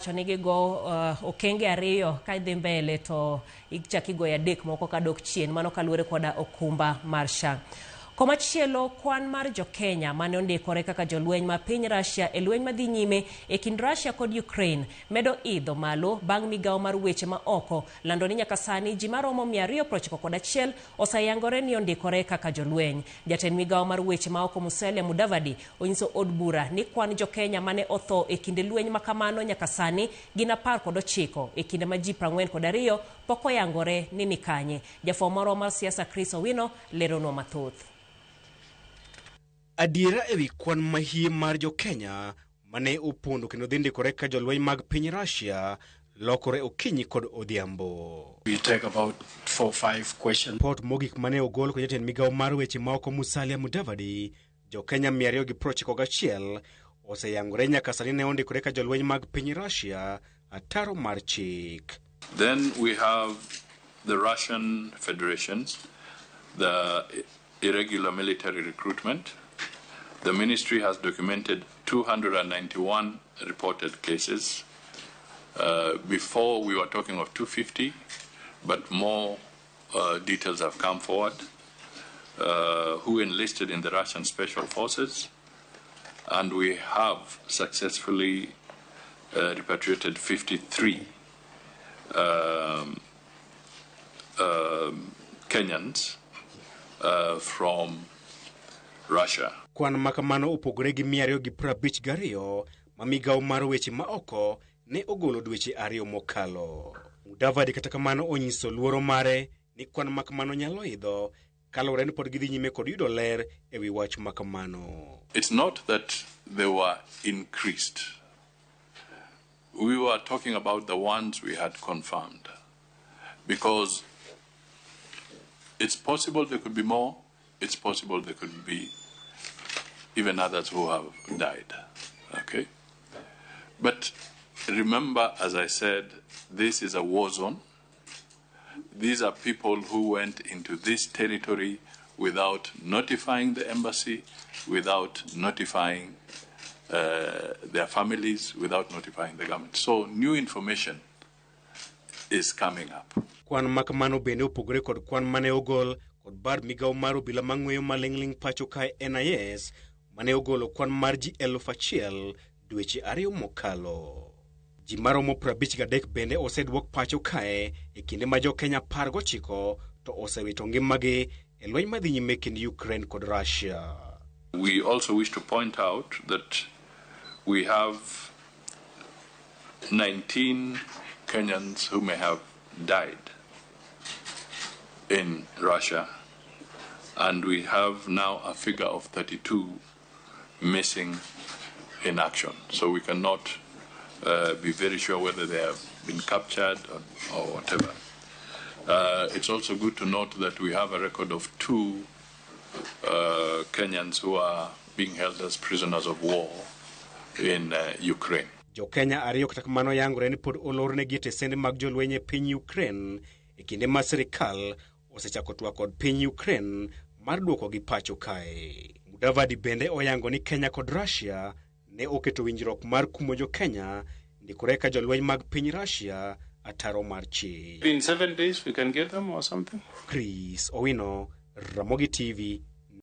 Chonigi go okenge ariyo ka idhi mbele to ichaki go adek moko ka dok chien mano kaluwore koda okumba mar SHA. Komachielo kwan mar Jokenya mane ondikore kaka jolweny ma piny Russia e lweny madhi nyime e kind Russia kod Ukraine medo idho malo bang' migawo mar weche ma oko lando ni nyaka sani ji maromo 291 osayangore ni ondikore kaka jolweny. Jatend migawo mar weche ma oko Musalia Mudavadi onyiso od bura ni kwan Jokenya mane otho e kinde lweny makamano nyaka sani gin 19 e kinde ma ji 42 pok oyangore ni nikanye. Jafwambo mar siasa Chris Owino leronwa mathoth. Adiera ewi kwan mahie mar Jokenya mane opondo kendo dhi ndikore ka jolweny mag piny Russia lokore okinyi kod odhiambo. We take about 4-5 questions. Report mogik mane ogol kod jatend migawo mar weche ma oko Musalia Mudavadi, Jokenya 291 oseyangore nyaka sani ne ondikore ka jolweny mag piny Russia ataro mar chik. Then we have the Russian Federation, the irregular military recruitment. The ministry has documented 291 reported cases. Before we were talking of 250, but more details have come forward. Who enlisted in the Russian Special Forces, and we have successfully repatriated 53 Kenyans from Russia. Kwan makamano opogore gi 252 ma migawo mar weche ma oko ne ogolo dweche 2 mokalo. Mudavadi kata kamano onyiso luoro mare ni kwan makamano nyalo idho kalore ni pod gidhi nyime kod yudo ler ewi wach makamano. It's not that they were increased. We were talking about the ones we had confirmed, because it's possible there could be more, it's possible there could be even others who have died, okay? But remember, as I said, this is a war zone. These are people who went into this territory without notifying the embassy, without notifying their families, without notifying the government. So new information is coming up. Kwan makamano bende opogore kod kwan mane ogol kod bar migawo mar obila mang'weyo maling'ling pacho kae NIS mane ogolo kwan mar ji 1,000 dweche 2 mokalo. Ji maromo 53 bende oseduok pacho kae e kinde ma Jokenya 19 to osewito ngimagi e lweny madhi nyime kind Ukraine kod Russia. We also wish to point out that we have 19 Kenyans who may have died in Russia, and we have now a figure of 32 missing in action. So we cannot be very sure whether they have been captured or whatever. It's also good to note that we have a record of 2 Kenyans who are being held as prisoners of war in Ukraine. Jokenya ariyo kata kamano yangore ni pod olornegi tesende mag jolweny e piny Ukraine e kinde ma sirikal osechako twak kod piny Ukraine mar duoko gi pacho kae. Mudavadi bende oyango ni Kenya kod Russia ne oketo winjruok mar kumo Jokenya ndikore ka jolweny mag piny Russia ataro mar chik. In 7 days we can get them or something? Chris Owino, Ramogi TV.